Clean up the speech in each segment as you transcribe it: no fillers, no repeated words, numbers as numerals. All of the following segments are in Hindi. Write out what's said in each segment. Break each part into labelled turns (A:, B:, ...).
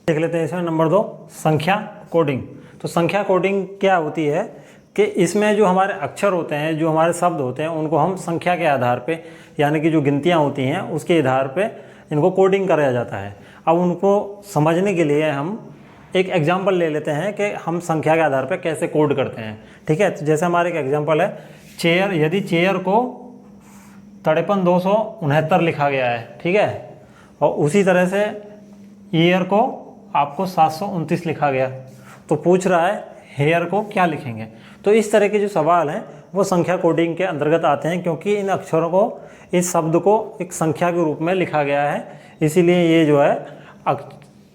A: देख लेते हैं इसमें नंबर 2 संख्या कोडिंग। तो संख्या कोडिंग क्या होती है कि इसमें जो हमारे अक्षर होते हैं, जो हमारे शब्द होते हैं, उनको हम संख्या के आधार पे, यानी कि जो गिनतियाँ होती हैं उसके आधार पे इनको कोडिंग कराया जाता है। अब उनको समझने के लिए हम एक एग्जाम्पल ले लेते हैं कि हम संख्या के आधार पे कैसे कोड करते हैं। ठीक है, तो जैसे हमारे एक एग्जाम्पल है चेयर। यदि चेयर को 53,269 लिखा गया है, ठीक है, और उसी तरह से ईयर को आपको 729 लिखा गया, तो पूछ रहा है हेयर को क्या लिखेंगे। तो इस तरह के जो सवाल हैं वो संख्या कोडिंग के अंतर्गत आते हैं, क्योंकि इन अक्षरों को, इस शब्द को एक संख्या के रूप में लिखा गया है, इसीलिए ये जो है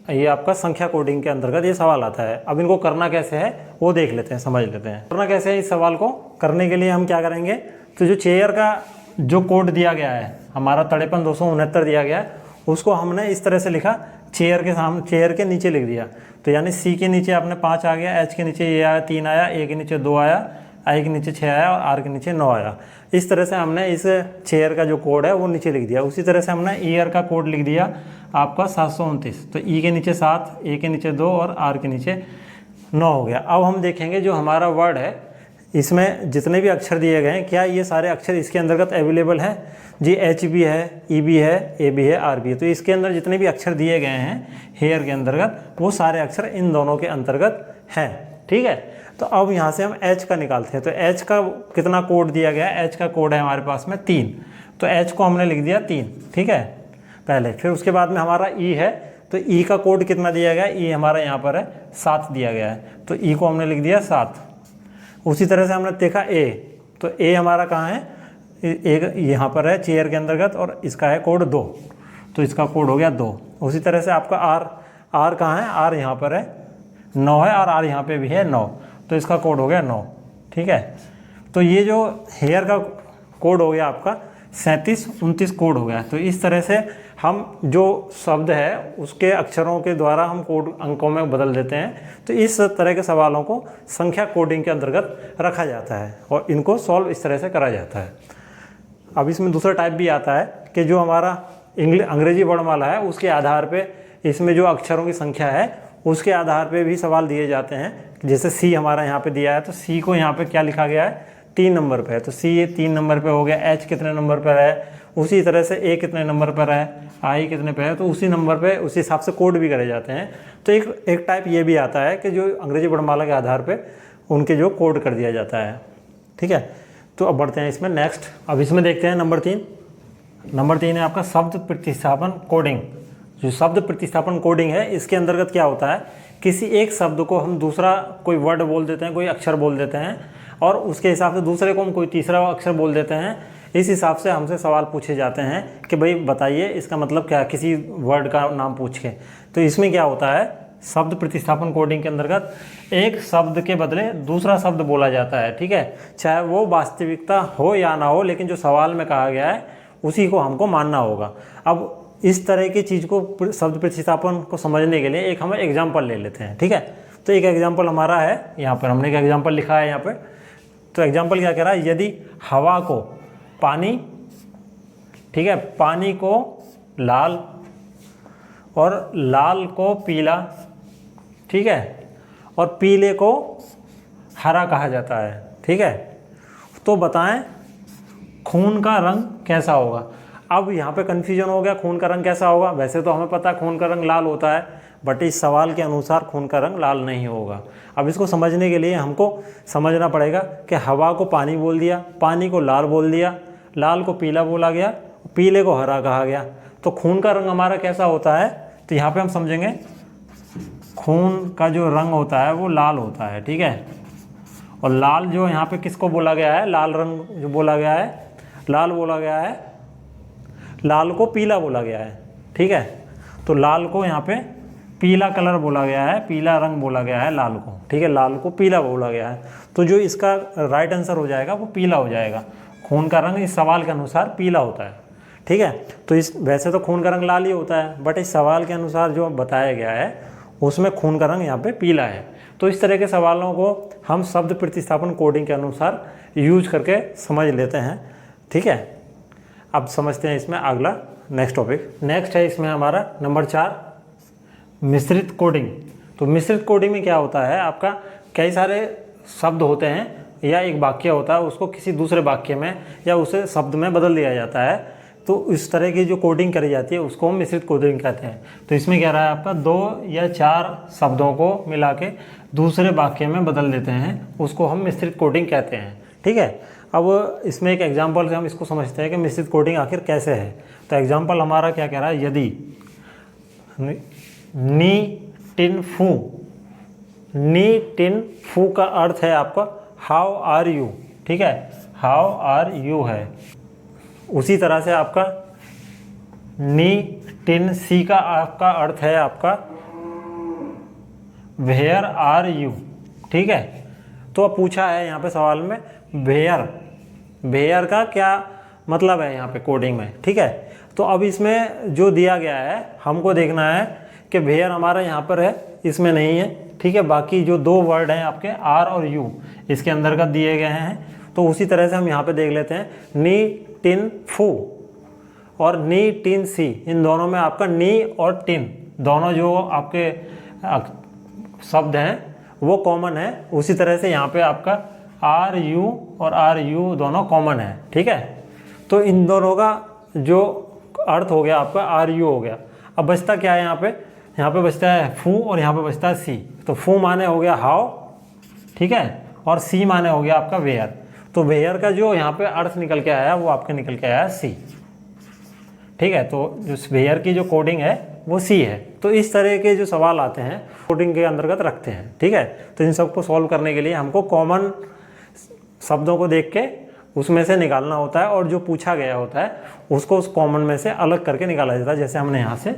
A: ये आपका संख्या कोडिंग के अंतर्गत ये सवाल आता है। अब इनको करना कैसे है वो देख लेते हैं, समझ लेते हैं। करना कैसे है इस सवाल को करने के लिए हम क्या करेंगे, तो जो चेयर का जो कोड दिया गया है हमारा 53,269 दिया गया है, उसको हमने इस तरह से लिखा, चेयर के सामने, चेयर के नीचे लिख दिया। तो यानी सी के नीचे आपने 5 आ गया, एच के नीचे ये आया 3 आया, ए के नीचे 2 आया, आई के नीचे 6 आया और आर के नीचे 9 आया। इस तरह से हमने इस चेयर का जो कोड है वो नीचे लिख दिया। उसी तरह से हमने ईयर का कोड लिख दिया आपका 729। तो ई के नीचे 7, ए के नीचे 2 और आर के नीचे 9 हो गया। अब हम देखेंगे जो हमारा वर्ड है इसमें जितने भी अक्षर दिए गए हैं, क्या ये सारे अक्षर इसके अंतर्गत अवेलेबल हैं जी। एच भी है, ई भी है, ए भी है, आर भी है। तो इसके अंदर जितने भी अक्षर दिए गए हैं हेयर के अंतर्गत, वो सारे अक्षर इन दोनों के अंतर्गत हैं। ठीक है, तो अब यहाँ से हम एच का निकालते हैं। तो एच का कितना कोड दिया गया है, एच का कोड है हमारे पास में 3। तो एच को हमने लिख दिया 3, ठीक है पहले। फिर उसके बाद में हमारा ई है, तो ई का कोड कितना दिया गया है, ई हमारा यहाँ पर है 7 दिया गया है, तो ई को हमने लिख दिया 7। उसी तरह से हमने देखा ए, तो ए हमारा कहाँ है, एक यहाँ पर है चेयर के अंतर्गत और इसका है कोड 2, तो इसका कोड हो गया 2। उसी तरह से आपका आर, आर कहाँ है, आर यहाँ पर है 9 है और आर यहाँ पे भी है 9, तो इसका कोड हो गया 9। ठीक है, तो ये जो हेयर का कोड हो गया आपका 37-29 कोड हो गया। तो इस तरह से हम जो शब्द है उसके अक्षरों के द्वारा हम कोड अंकों में बदल देते हैं। तो इस तरह के सवालों को संख्या कोडिंग के अंतर्गत रखा जाता है और इनको सॉल्व इस तरह से करा जाता है। अब इसमें दूसरा टाइप भी आता है कि जो हमारा अंग्रेजी वर्णमाला है उसके आधार पे इसमें जो अक्षरों की संख्या है उसके आधार पे भी सवाल दिए जाते हैं। जैसे सी हमारा यहाँ पे दिया है, तो सी को यहाँ पे क्या लिखा गया है, 3 नंबर पे है, तो सी ये 3 नंबर पे हो गया। एच कितने नंबर पर है, उसी तरह से ए कितने नंबर पर है, आई कितने पे है, तो उसी नंबर पे उसी हिसाब से कोड भी करे जाते हैं। तो एक टाइप ये भी आता है कि जो अंग्रेजी वर्णमाला के आधार पे उनके जो कोड कर दिया जाता है। ठीक है, तो अब बढ़ते हैं इसमें नेक्स्ट। अब इसमें देखते हैं नंबर 3। नंबर 3 है आपका शब्द प्रतिस्थापन कोडिंग। जो शब्द प्रतिस्थापन कोडिंग है इसके अंतर्गत क्या होता है, किसी एक शब्द को हम दूसरा कोई वर्ड बोल देते हैं, कोई अक्षर बोल देते हैं, और उसके हिसाब से दूसरे को हम कोई तीसरा अक्षर बोल देते हैं। इस हिसाब से हमसे सवाल पूछे जाते हैं कि भाई बताइए इसका मतलब क्या, किसी वर्ड का नाम पूछ के। तो इसमें क्या होता है, शब्द प्रतिस्थापन कोडिंग के अंतर्गत एक शब्द के बदले दूसरा शब्द बोला जाता है। ठीक है, चाहे वो वास्तविकता हो या ना हो, लेकिन जो सवाल में कहा गया है उसी को हमको मानना होगा। अब इस तरह की चीज़ को, शब्द प्रतिस्थापन को समझने के लिए एक हम एग्जाम्पल ले लेते हैं। ठीक है, तो एक एग्जाम्पल हमारा है, यहाँ पर हमने एक एग्जाम्पल लिखा है यहाँ पर। तो एग्जाम्पल क्या कह रहा है, यदि हवा को पानी, ठीक है, पानी को लाल और लाल को पीला, ठीक है, और पीले को हरा कहा जाता है। ठीक है, तो बताएं खून का रंग कैसा होगा। अब यहाँ पे कन्फ्यूजन हो गया, खून का रंग कैसा होगा। वैसे तो हमें पता है खून का रंग लाल होता है, बट इस सवाल के अनुसार खून का रंग लाल नहीं होगा। अब इसको समझने के लिए हमको समझना पड़ेगा कि हवा को पानी बोल दिया, पानी को लाल बोल दिया, लाल को पीला बोला गया, पीले को हरा कहा गया, तो खून का रंग हमारा कैसा होता है। तो यहाँ पे हम समझेंगे खून का जो रंग होता है वो लाल होता है। ठीक है, और लाल जो यहाँ पे किसको बोला गया है, लाल रंग जो बोला गया है, लाल बोला गया है, लाल को पीला बोला गया है। ठीक है, तो लाल को यहाँ पे पीला कलर बोला गया है, पीला रंग बोला गया है लाल को। ठीक है, लाल को पीला बोला गया है, तो जो इसका राइट आंसर हो जाएगा वो पीला हो जाएगा। खून का रंग इस सवाल के अनुसार पीला होता है। ठीक है, तो इस वैसे तो खून का रंग लाल ही होता है, बट इस सवाल के अनुसार जो बताया गया है उसमें खून का रंग यहाँ पे पीला है। तो इस तरह के सवालों को हम शब्द प्रतिस्थापन कोडिंग के अनुसार यूज करके समझ लेते हैं। ठीक है, अब समझते हैं इसमें अगला नेक्स्ट टॉपिक। नेक्स्ट है इसमें हमारा नंबर 4 मिश्रित कोडिंग। तो मिश्रित कोडिंग में क्या होता है, आपका कई सारे शब्द होते हैं या एक वाक्य होता है, उसको किसी दूसरे वाक्य में या उसे शब्द में बदल दिया जाता है। तो इस तरह की जो कोडिंग करी जाती है उसको हम मिश्रित कोडिंग कहते हैं। तो इसमें क्या रहा है, आपका 2 या 4 शब्दों को मिला के दूसरे वाक्य में बदल देते हैं, उसको हम मिश्रित कोडिंग कहते हैं। ठीक है, अब इसमें एक एग्जाम्पल से हम इसको समझते हैं कि मिश्रित कोडिंग आखिर कैसे है। तो एग्जाम्पल हमारा क्या कह रहा है, यदि नी टिन फू, नी टिन फू का अर्थ है आपका हाउ आर यू। ठीक है, हाउ आर यू है। उसी तरह से आपका नी टिन सी का आपका अर्थ है आपका वेयर आर यू। ठीक है, तो अब पूछा है यहाँ पे सवाल में वेयर, वेयर का क्या मतलब है यहाँ पे कोडिंग में। ठीक है, तो अब इसमें जो दिया गया है हमको देखना है कि वेयर हमारा यहाँ पर है, इसमें नहीं है। ठीक है, बाकी जो 2 वर्ड हैं आपके आर और यू इसके अंतर्गत दिए गए हैं। तो उसी तरह से हम यहाँ पे देख लेते हैं, नी टिन फू और नी टिन सी, इन दोनों में आपका नी और टिन दोनों जो आपके शब्द हैं वो कॉमन है। उसी तरह से यहाँ पे आपका आर यू और आर यू दोनों कॉमन है। ठीक है, तो इन दोनों का जो अर्थ हो गया आपका आर यू हो गया। अब बचता क्या है यहाँ पे बचता है फू और यहाँ पे बचता है सी। तो फू माने हो गया हाउ, ठीक है, और सी माने हो गया आपका वेयर। तो वेयर का जो यहाँ पे अर्थ निकल के आया वो आपके निकल के आया सी। ठीक है, तो जो वेयर की जो कोडिंग है वो सी है। तो इस तरह के जो सवाल आते हैं कोडिंग के अंतर्गत रखते हैं। ठीक है, तो इन सबको सॉल्व करने के लिए हमको कॉमन शब्दों को देख के उसमें से निकालना होता है और जो पूछा गया होता है उसको उस कॉमन में से अलग करके निकाला जाता है, जैसे हमने यहाँ से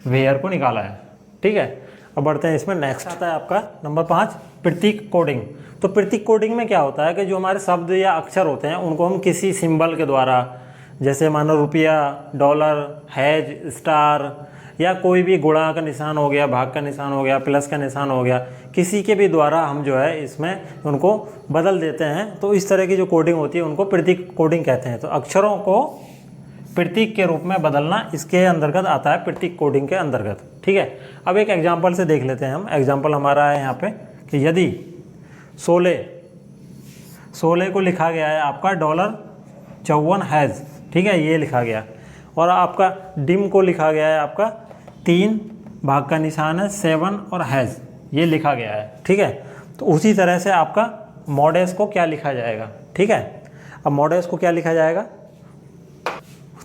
A: वेयर को निकाला है। ठीक है, अब बढ़ते हैं इसमें। नेक्स्ट आता है आपका नंबर 5 प्रतीक कोडिंग। तो प्रतीक कोडिंग में क्या होता है कि जो हमारे शब्द या अक्षर होते हैं उनको हम किसी सिंबल के द्वारा, जैसे मानो रुपया, डॉलर, हैज, स्टार या कोई भी गुणा का निशान हो गया, भाग का निशान हो गया, प्लस का निशान हो गया, किसी के भी द्वारा हम जो है इसमें उनको बदल देते हैं। तो इस तरह की जो कोडिंग होती है उनको प्रतीक कोडिंग कहते हैं। तो अक्षरों को प्रतीक के रूप में बदलना इसके अंतर्गत आता है, प्रतीक कोडिंग के अंतर्गत। ठीक है, अब एक एग्जाम्पल से देख लेते हैं हम। एग्जाम्पल हमारा है यहाँ पे कि यदि 16 को लिखा गया है आपका $54 हैज़। ठीक है, ये लिखा गया, और आपका डिम को लिखा गया है आपका 3 भाग का निशान है 7 और हैज़, ये लिखा गया है। ठीक है, तो उसी तरह से आपका मॉडेस को क्या लिखा जाएगा। ठीक है, अब मॉडेस को क्या लिखा जाएगा,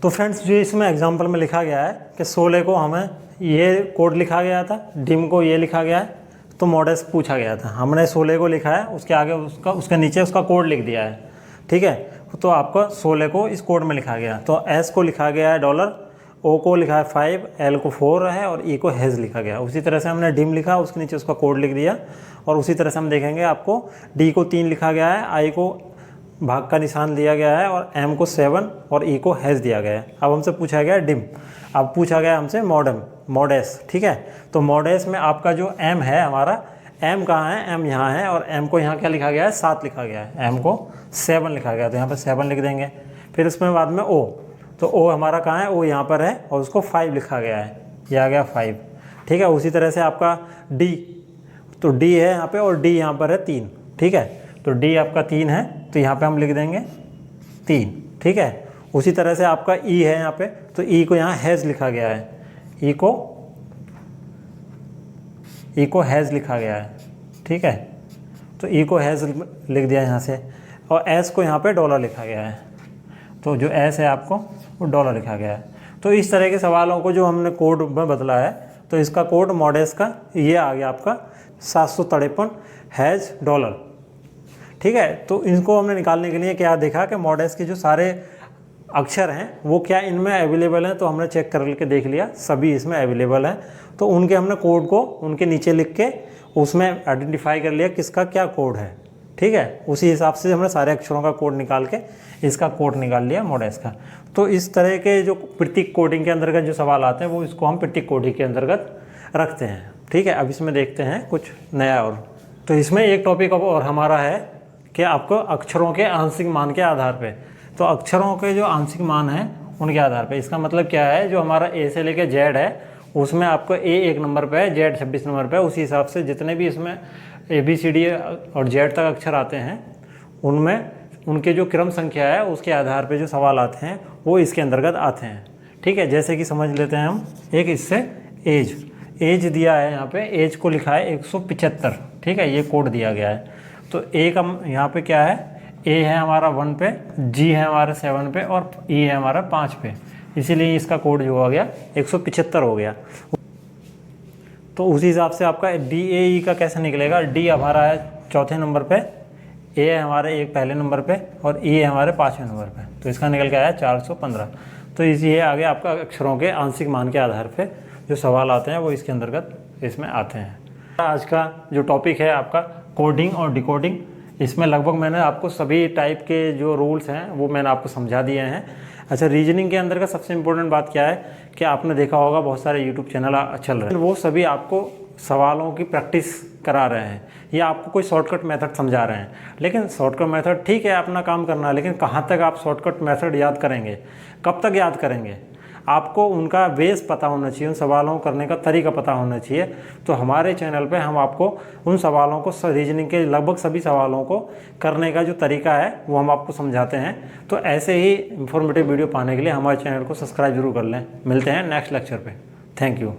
A: तो फ्रेंड्स जो इसमें एग्जांपल में लिखा गया है कि 16 को हमें ये कोड लिखा गया था, डिम को ये लिखा गया है, तो मॉडेस पूछा गया था। हमने 16 को लिखा है, उसके आगे उसके नीचे उसका कोड लिख दिया है। ठीक है, तो आपका 16 को इस कोड में लिखा गया। तो एस को लिखा गया है $, ओ को लिखा है 5, एल को 4 है और ई को हैज़ लिखा गया। उसी तरह से हमने डिम लिखा, उसके नीचे उसका कोड लिख दिया। और उसी तरह से हम देखेंगे आपको डी को 3 लिखा गया है, आई को भाग का निशान दिया गया है और एम को 7 और ई को हैज़ दिया गया है। अब हमसे पूछा गया डिम, अब पूछा गया हमसे मॉडेस। ठीक है, तो मॉडेस में आपका जो एम है हमारा, एम कहाँ है, एम यहाँ है, और एम को यहाँ क्या लिखा गया है, 7 लिखा गया है, एम को 7 लिखा गया, तो यहाँ पर 7 लिख देंगे। फिर उसमें बाद में ओ, तो ओ हमारा कहाँ है, ओ यहाँ पर है और उसको 5 लिखा गया है, ये आ गया 5। ठीक है, उसी तरह से आपका डी, तो डी है यहाँ पे और डी यहाँ पर है 3। ठीक है, तो डी आपका 3 है, तो यहाँ पे हम लिख देंगे 3। ठीक है, उसी तरह से आपका ई है यहाँ पे, तो ई को यहाँ हैज़ लिखा गया है, ई को हैज़ लिखा गया है। ठीक है, तो ई को हैज़ लिख दिया यहाँ से, और एस को यहाँ पे $, लिखा गया है, तो जो एस है आपको वो $, लिखा गया है। तो इस तरह के सवालों को जो हमने कोड में बदला है, तो इसका कोड मॉडेस का ये आ गया आपका 753 हैज़ $। ठीक है, तो इनको हमने निकालने के लिए क्या देखा कि मॉडेस के जो सारे अक्षर हैं वो क्या इनमें अवेलेबल हैं, तो हमने चेक करके देख लिया सभी इसमें अवेलेबल हैं। तो उनके हमने कोड को उनके नीचे लिख के उसमें आइडेंटिफाई कर लिया किसका क्या कोड है। ठीक है, उसी हिसाब से हमने सारे अक्षरों का कोड निकाल के इसका कोड निकाल लिया मॉडेस का। तो इस तरह के जो प्रतीक कोडिंग के अंतर्गत जो सवाल आते हैं वो इसको हम प्रतीक कोडिंग के अंतर्गत रखते हैं। ठीक है, अब इसमें देखते हैं कुछ नया और। तो इसमें एक टॉपिक अब और हमारा है कि आपको अक्षरों के आंशिक मान के आधार पे, तो अक्षरों के जो आंशिक मान हैं उनके आधार पे, इसका मतलब क्या है, जो हमारा ए से लेकर जेड है उसमें आपको ए 1 नंबर पे है, जेड 26 नंबर पे है। उसी हिसाब से जितने भी इसमें ABCD और जेड तक अक्षर आते हैं उनमें उनके जो क्रम संख्या है उसके आधार पे जो सवाल आते हैं वो इसके अंतर्गत आते हैं। ठीक है, जैसे कि समझ लेते हैं हम एक इससे एज दिया है, यहाँ पे एज को लिखा है 175। ठीक है, ये कोड दिया गया है। तो ए का यहाँ पे क्या है, ए है हमारा 1 पे, जी है हमारा 7 पे और ई है हमारा 5 पे, इसीलिए इसका कोड जो हो गया 175 हो गया। तो उसी हिसाब से आपका DAE का कैसे निकलेगा, डी हमारा है 4थे नंबर पे, ए है हमारे 1 पहले नंबर पे और ई है हमारे 5वें नंबर पे। तो इसका निकल के आया 415। तो इसी आगे आपका अक्षरों के आंशिक मान के आधार पे जो सवाल आते हैं वो इसके अंतर्गत इसमें आते हैं। आज का जो टॉपिक है आपका कोडिंग और डिकोडिंग, इसमें लगभग मैंने आपको सभी टाइप के जो रूल्स हैं वो मैंने आपको समझा दिए हैं। अच्छा, रीजनिंग के अंदर का सबसे इम्पोर्टेंट बात क्या है कि आपने देखा होगा बहुत सारे यूट्यूब चैनल चल रहे हैं, वो सभी आपको सवालों की प्रैक्टिस करा रहे हैं या आपको कोई शॉर्टकट मेथड समझा रहे हैं। लेकिन शॉर्टकट मेथड ठीक है, अपना काम करना है, लेकिन कहाँ तक आप शॉर्टकट मेथड याद करेंगे, कब तक याद करेंगे? आपको उनका बेस पता होना चाहिए, उन सवालों करने का तरीका पता होना चाहिए। तो हमारे चैनल पे हम आपको उन सवालों को, रीजनिंग के लगभग सभी सवालों को करने का जो तरीका है वो हम आपको समझाते हैं। तो ऐसे ही इंफॉर्मेटिव वीडियो पाने के लिए हमारे चैनल को सब्सक्राइब जरूर कर लें। मिलते हैं नेक्स्ट लेक्चर पे। Thank you.